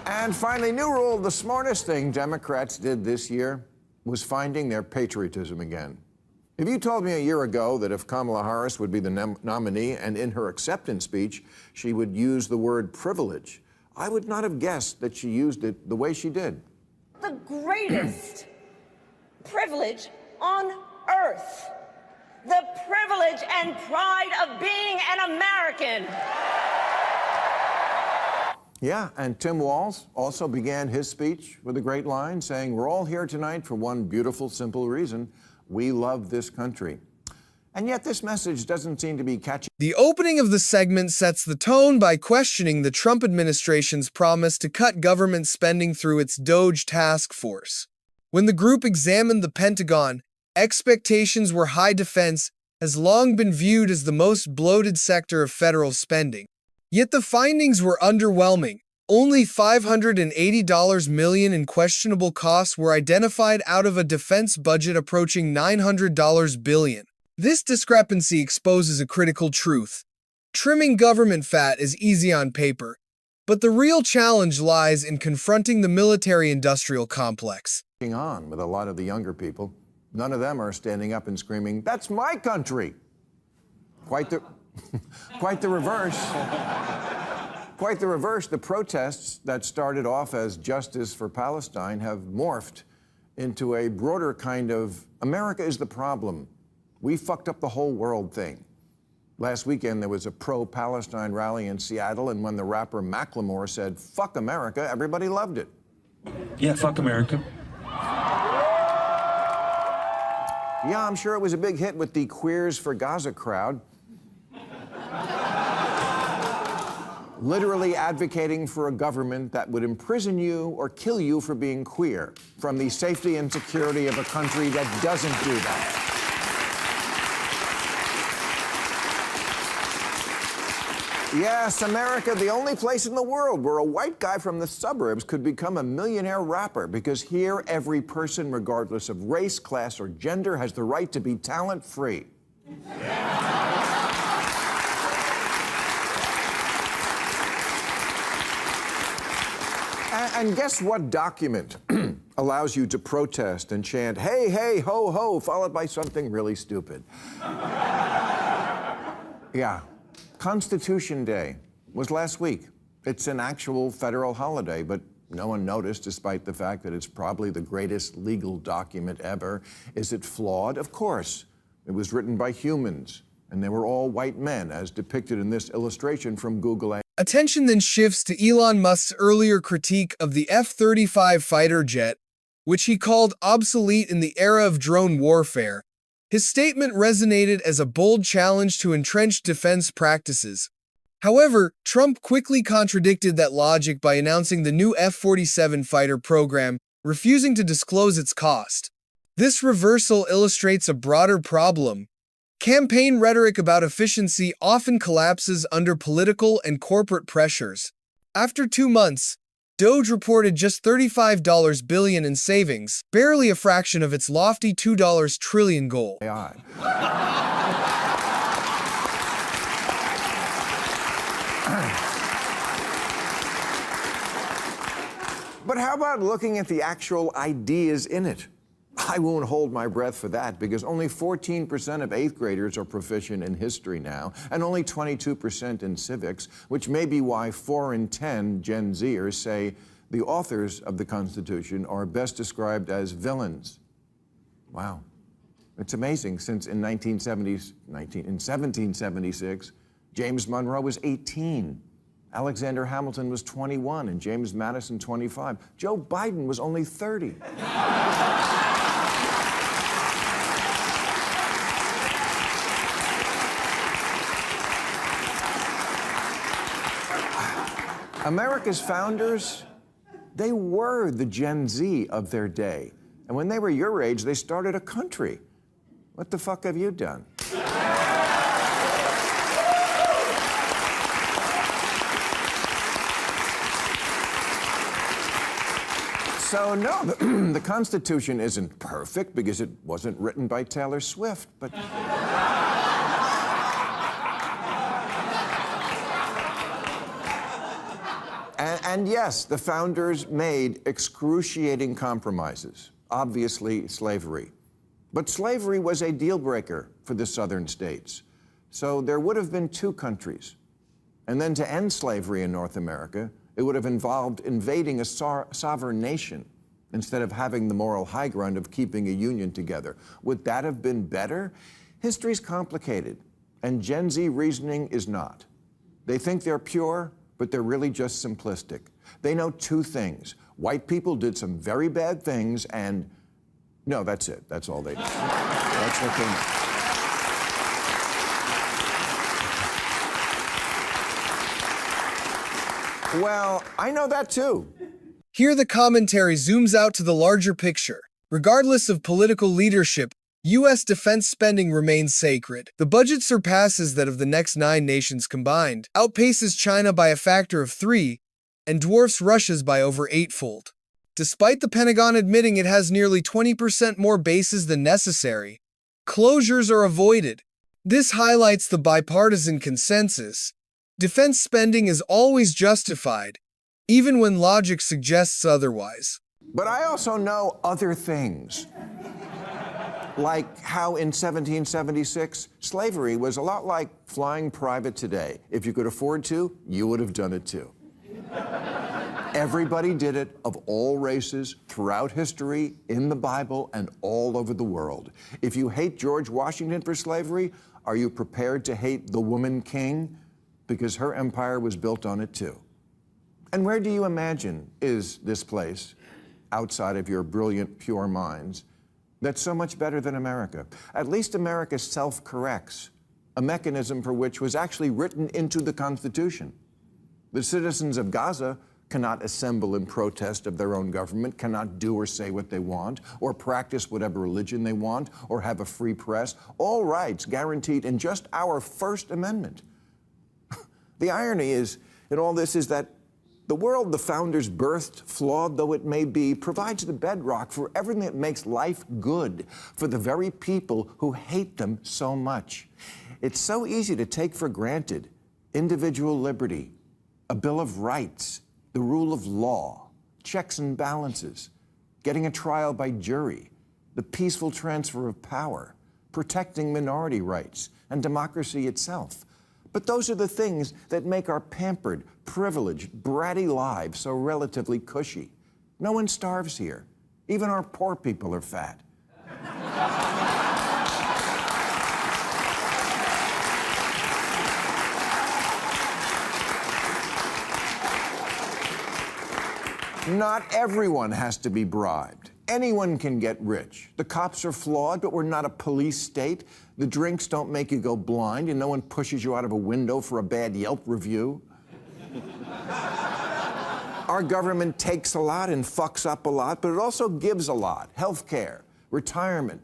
And finally, new rule, the smartest thing Democrats did this year was finding their patriotism again. If you told me a year ago that if Kamala Harris would be the nominee and in her acceptance speech she would use the word privilege, I would not have guessed that she used it the way she did. The greatest privilege on earth. The privilege and pride of being an American. Yeah, and Tim Walz also began his speech with a great line saying, "We're all here tonight for one beautiful, simple reason. We love this country." And yet this message doesn't seem to be catching. The opening of the segment sets the tone by questioning the Trump administration's promise to cut government spending through its DOGE task force. When the group examined the Pentagon, expectations were high. Defense has long been viewed as the most bloated sector of federal spending. Yet the findings were underwhelming. Only $580 million in questionable costs were identified out of a defense budget approaching $900 billion. This discrepancy exposes a critical truth. Trimming government fat is easy on paper, but the real challenge lies in confronting the military-industrial complex. On with a lot of the younger people. None of them are standing up and screaming, "That's my country!" Quite the reverse. Quite the reverse. The protests that started off as justice for Palestine have morphed into a broader kind of America is the problem. We fucked up the whole world thing. Last weekend, there was a pro-Palestine rally in Seattle, and when the rapper Macklemore said, "Fuck America," everybody loved it. Yeah, fuck America. Yeah, I'm sure it was a big hit with the Queers for Gaza crowd. Literally advocating for a government that would imprison you or kill you for being queer, from the safety and security of a country that doesn't do that. Yes, America, the only place in the world where a white guy from the suburbs could become a millionaire rapper, because here every person, regardless of race, class, or gender, has the right to be talent-free. And guess what document allows you to protest and chant, "Hey, hey, ho, ho," followed by something really stupid? Yeah. Constitution Day was last week. It's an actual federal holiday, but no one noticed, despite the fact that it's probably the greatest legal document ever. Is it flawed? Of course. It was written by humans, and they were all white men, as depicted in this illustration from Google. Attention then shifts to Elon Musk's earlier critique of the F-35 fighter jet, which he called obsolete in the era of drone warfare. His statement resonated as a bold challenge to entrenched defense practices. However, Trump quickly contradicted that logic by announcing the new F-47 fighter program, refusing to disclose its cost. This reversal illustrates a broader problem. Campaign rhetoric about efficiency often collapses under political and corporate pressures. After 2 months, DOGE reported just $35 billion in savings, barely a fraction of its lofty $2 trillion goal. AI. But how about looking at the actual ideas in it? I won't hold my breath for that, because only 14% of 8th graders are proficient in history now, and only 22% in civics, which may be why 4 in 10 Gen Zers say the authors of the Constitution are best described as villains. Wow. It's amazing, since in 1776, James Monroe was 18. Alexander Hamilton was 21, and James Madison 25. Joe Biden was only 30. America's founders, they were the Gen Z of their day. And when they were your age, they started a country. What the fuck have you done? So no, the Constitution isn't perfect because it wasn't written by Taylor Swift, but... And yes, the founders made excruciating compromises, obviously slavery. But slavery was a deal breaker for the southern states. So there would have been two countries. And then to end slavery in North America, it would have involved invading a sovereign nation instead of having the moral high ground of keeping a union together. Would that have been better? History's complicated, and Gen Z reasoning is not. They think they're pure, but they're really just simplistic. They know two things. White people did some very bad things, and no, that's it. That's all they know. That's what they know. Well, I know that too. Here the commentary zooms out to the larger picture. Regardless of political leadership, U.S. defense spending remains sacred. The budget surpasses that of the next 9 nations combined, outpaces China by a factor of 3, and dwarfs Russia's by over 8-fold. Despite the Pentagon admitting it has nearly 20% more bases than necessary, closures are avoided. This highlights the bipartisan consensus. Defense spending is always justified, even when logic suggests otherwise. But I also know other things. Like how in 1776, slavery was a lot like flying private today. If you could afford to, you would have done it too. Everybody did it, of all races, throughout history, in the Bible, and all over the world. If you hate George Washington for slavery, are you prepared to hate the woman king? Because her empire was built on it too. And where do you imagine is this place, outside of your brilliant, pure minds, that's so much better than America? At least America self-corrects, a mechanism for which was actually written into the Constitution. The citizens of Gaza cannot assemble in protest of their own government, cannot do or say what they want, or practice whatever religion they want, or have a free press. All rights guaranteed in just our First Amendment. The irony is, in all this, is that the world the founders birthed, flawed though it may be, provides the bedrock for everything that makes life good for the very people who hate them so much. It's so easy to take for granted individual liberty, a Bill of Rights, the rule of law, checks and balances, getting a trial by jury, the peaceful transfer of power, protecting minority rights, and democracy itself. But those are the things that make our pampered, privileged, bratty lives so relatively cushy. No one starves here. Even our poor people are fat. Not everyone has to be bribed. Anyone can get rich. The cops are flawed, but we're not a police state. The drinks don't make you go blind, and no one pushes you out of a window for a bad Yelp review. Our government takes a lot and fucks up a lot, but it also gives a lot. Healthcare, retirement.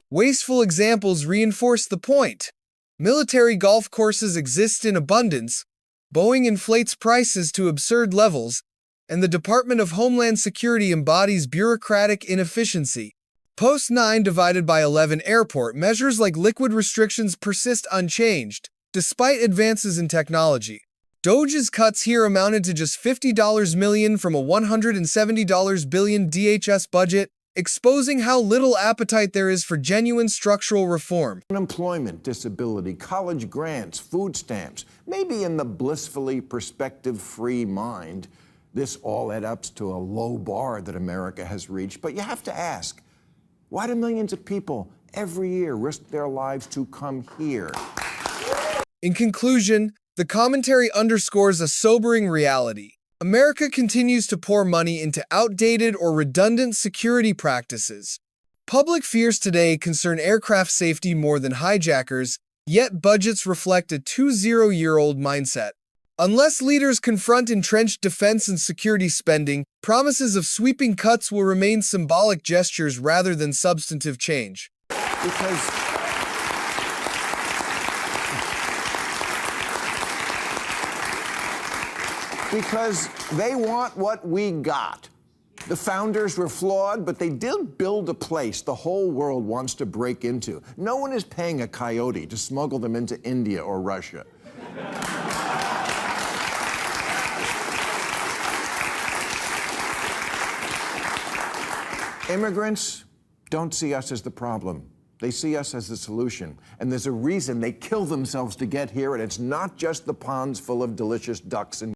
Wasteful examples reinforce the point. Military golf courses exist in abundance, Boeing inflates prices to absurd levels, and the Department of Homeland Security embodies bureaucratic inefficiency. Post 9 divided by 11 airport measures like liquid restrictions persist unchanged, despite advances in technology. Doge's cuts here amounted to just $50 million from a $170 billion DHS budget, exposing how little appetite there is for genuine structural reform. Unemployment, disability, college grants, food stamps. Maybe in the blissfully perspective-free mind, this all adds up to a low bar that America has reached. But you have to ask, why do millions of people every year risk their lives to come here? In conclusion, the commentary underscores a sobering reality. America continues to pour money into outdated or redundant security practices. Public fears today concern aircraft safety more than hijackers, yet budgets reflect a 20-year-old mindset. Unless leaders confront entrenched defense and security spending, promises of sweeping cuts will remain symbolic gestures rather than substantive change. Because they want what we got. The founders were flawed, but they did build a place the whole world wants to break into. No one is paying a coyote to smuggle them into India or Russia. Immigrants don't see us as the problem. They see us as the solution. And there's a reason they kill themselves to get here, and it's not just the ponds full of delicious ducks and